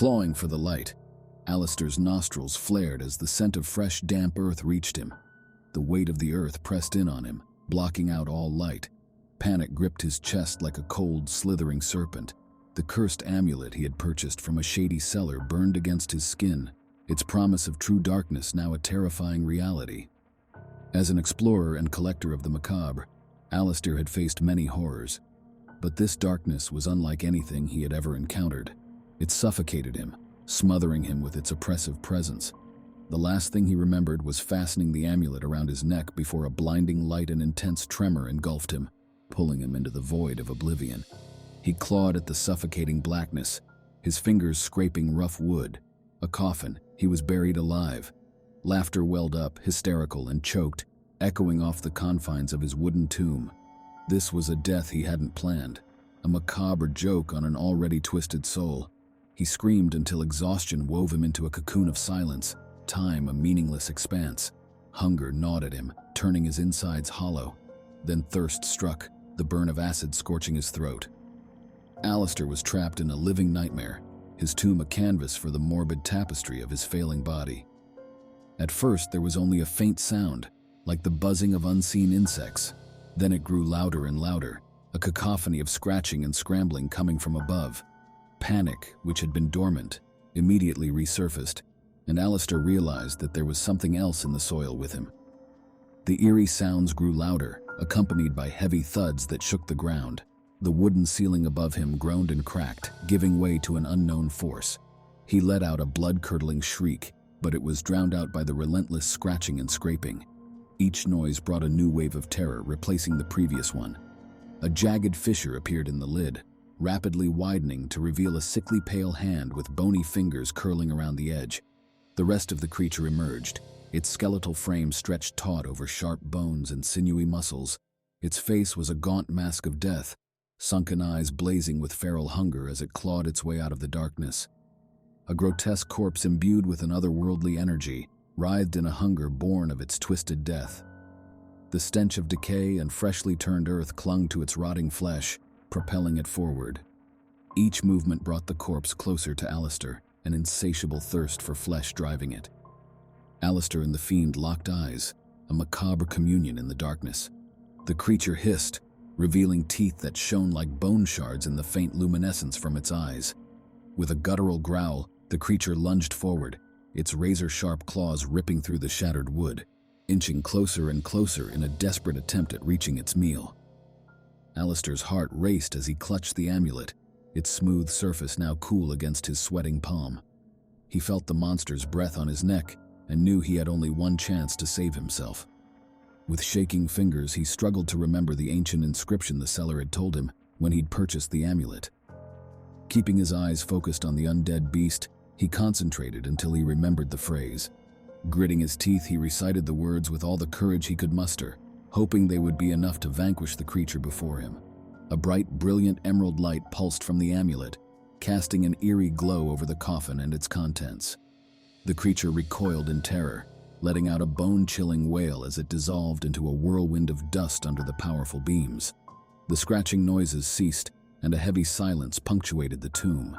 Clawing for the light, Alistair's nostrils flared as the scent of fresh, damp earth reached him. The weight of the earth pressed in on him, blocking out all light. Panic gripped his chest like a cold, slithering serpent. The cursed amulet he had purchased from a shady cellar burned against his skin, its promise of true darkness now a terrifying reality. As an explorer and collector of the macabre, Alistair had faced many horrors. But this darkness was unlike anything he had ever encountered. It suffocated him, smothering him with its oppressive presence. The last thing he remembered was fastening the amulet around his neck before a blinding light and intense tremor engulfed him, pulling him into the void of oblivion. He clawed at the suffocating blackness, his fingers scraping rough wood. A coffin, he was buried alive. Laughter welled up, hysterical and choked, echoing off the confines of his wooden tomb. This was a death he hadn't planned, a macabre joke on an already twisted soul. He screamed until exhaustion wove him into a cocoon of silence, time a meaningless expanse. Hunger gnawed at him, turning his insides hollow. Then thirst struck, the burn of acid scorching his throat. Alistair was trapped in a living nightmare, his tomb a canvas for the morbid tapestry of his failing body. At first there was only a faint sound, like the buzzing of unseen insects. Then it grew louder and louder, a cacophony of scratching and scrambling coming from above. Panic, which had been dormant, immediately resurfaced, and Alistair realized that there was something else in the soil with him. The eerie sounds grew louder, accompanied by heavy thuds that shook the ground. The wooden ceiling above him groaned and cracked, giving way to an unknown force. He let out a blood-curdling shriek, but it was drowned out by the relentless scratching and scraping. Each noise brought a new wave of terror, replacing the previous one. A jagged fissure appeared in the lid, rapidly widening to reveal a sickly pale hand with bony fingers curling around the edge. The rest of the creature emerged, its skeletal frame stretched taut over sharp bones and sinewy muscles. Its face was a gaunt mask of death, sunken eyes blazing with feral hunger as it clawed its way out of the darkness. A grotesque corpse imbued with an otherworldly energy, writhed in a hunger born of its twisted death. The stench of decay and freshly turned earth clung to its rotting flesh, propelling it forward. Each movement brought the corpse closer to Alistair, an insatiable thirst for flesh driving it. Alistair and the fiend locked eyes, a macabre communion in the darkness. The creature hissed, revealing teeth that shone like bone shards in the faint luminescence from its eyes. With a guttural growl, the creature lunged forward, its razor-sharp claws ripping through the shattered wood, inching closer and closer in a desperate attempt at reaching its meal. Alistair's heart raced as he clutched the amulet, its smooth surface now cool against his sweating palm. He felt the monster's breath on his neck and knew he had only one chance to save himself. With shaking fingers, he struggled to remember the ancient inscription the seller had told him when he'd purchased the amulet. Keeping his eyes focused on the undead beast, he concentrated until he remembered the phrase. Gritting his teeth, he recited the words with all the courage he could muster, hoping they would be enough to vanquish the creature before him. A bright, brilliant emerald light pulsed from the amulet, casting an eerie glow over the coffin and its contents. The creature recoiled in terror, letting out a bone-chilling wail as it dissolved into a whirlwind of dust under the powerful beams. The scratching noises ceased, and a heavy silence punctuated the tomb.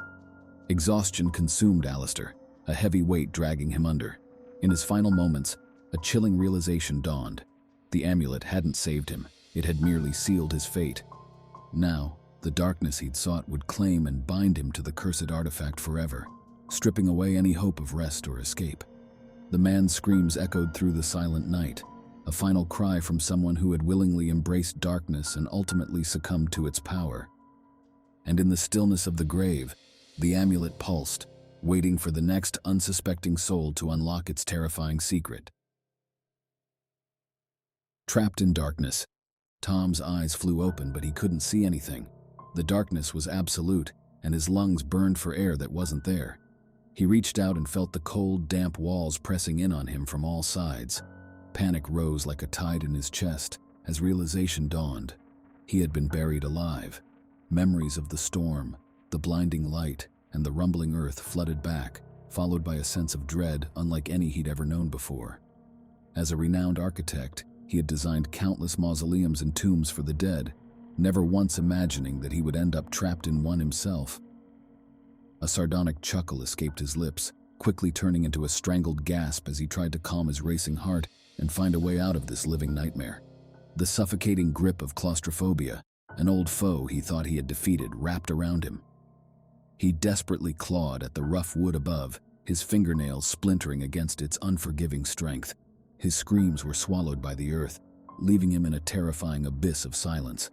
Exhaustion consumed Alistair, a heavy weight dragging him under. In his final moments, a chilling realization dawned. The amulet hadn't saved him, it had merely sealed his fate. Now, the darkness he'd sought would claim and bind him to the cursed artifact forever, stripping away any hope of rest or escape. The man's screams echoed through the silent night, a final cry from someone who had willingly embraced darkness and ultimately succumbed to its power. And in the stillness of the grave, the amulet pulsed, waiting for the next unsuspecting soul to unlock its terrifying secret. Trapped in darkness, Tom's eyes flew open, but he couldn't see anything. The darkness was absolute, and his lungs burned for air that wasn't there. He reached out and felt the cold, damp walls pressing in on him from all sides. Panic rose like a tide in his chest as realization dawned. He had been buried alive. Memories of the storm, the blinding light, and the rumbling earth flooded back, followed by a sense of dread unlike any he'd ever known before. As a renowned architect, he had designed countless mausoleums and tombs for the dead, never once imagining that he would end up trapped in one himself. A sardonic chuckle escaped his lips, quickly turning into a strangled gasp as he tried to calm his racing heart and find a way out of this living nightmare. The suffocating grip of claustrophobia, an old foe he thought he had defeated, wrapped around him. He desperately clawed at the rough wood above, his fingernails splintering against its unforgiving strength. His screams were swallowed by the earth, leaving him in a terrifying abyss of silence.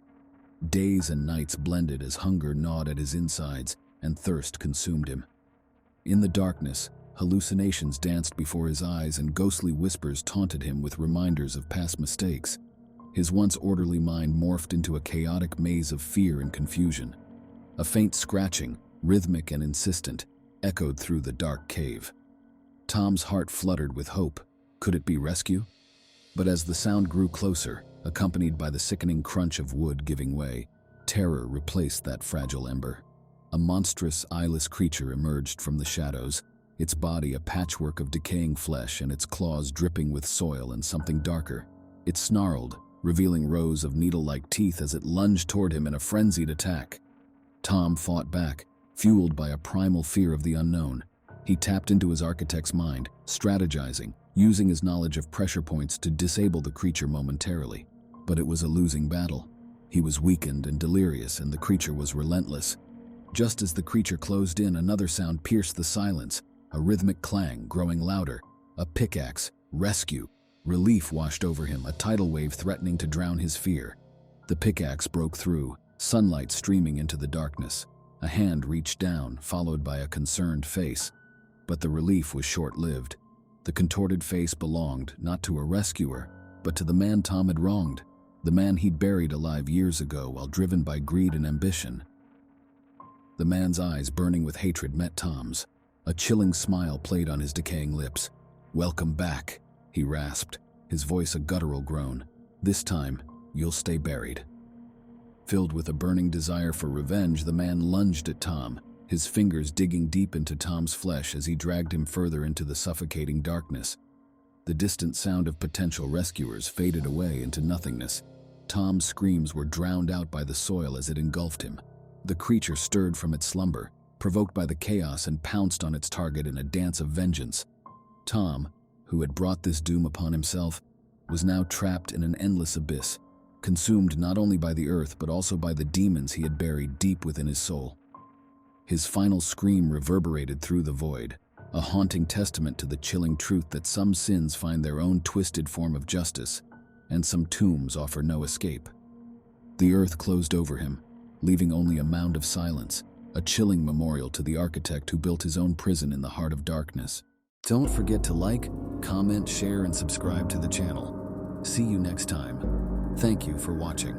Days and nights blended as hunger gnawed at his insides and thirst consumed him. In the darkness, hallucinations danced before his eyes and ghostly whispers taunted him with reminders of past mistakes. His once orderly mind morphed into a chaotic maze of fear and confusion. A faint scratching, rhythmic and insistent, echoed through the dark cave. Tom's heart fluttered with hope. Could it be rescue? But as the sound grew closer, accompanied by the sickening crunch of wood giving way, terror replaced that fragile ember. A monstrous, eyeless creature emerged from the shadows, its body a patchwork of decaying flesh and its claws dripping with soil and something darker. It snarled, revealing rows of needle-like teeth as it lunged toward him in a frenzied attack. Tom fought back, fueled by a primal fear of the unknown. He tapped into his architect's mind, strategizing, using his knowledge of pressure points to disable the creature momentarily. But it was a losing battle. He was weakened and delirious, and the creature was relentless. Just as the creature closed in, another sound pierced the silence, a rhythmic clang growing louder. A pickaxe. Rescue. Relief washed over him, a tidal wave threatening to drown his fear. The pickaxe broke through, sunlight streaming into the darkness. A hand reached down, followed by a concerned face. But the relief was short-lived. The contorted face belonged not to a rescuer, but to the man Tom had wronged, the man he'd buried alive years ago while driven by greed and ambition. The man's eyes, burning with hatred, met Tom's. A chilling smile played on his decaying lips. "Welcome back," he rasped, his voice a guttural groan. "This time, you'll stay buried." Filled with a burning desire for revenge, the man lunged at Tom, his fingers digging deep into Tom's flesh as he dragged him further into the suffocating darkness. The distant sound of potential rescuers faded away into nothingness. Tom's screams were drowned out by the soil as it engulfed him. The creature stirred from its slumber, provoked by the chaos, and pounced on its target in a dance of vengeance. Tom, who had brought this doom upon himself, was now trapped in an endless abyss, consumed not only by the earth but also by the demons he had buried deep within his soul. His final scream reverberated through the void, a haunting testament to the chilling truth that some sins find their own twisted form of justice, and some tombs offer no escape. The earth closed over him, leaving only a mound of silence, a chilling memorial to the architect who built his own prison in the heart of darkness. Don't forget to like, comment, share, and subscribe to the channel. See you next time. Thank you for watching.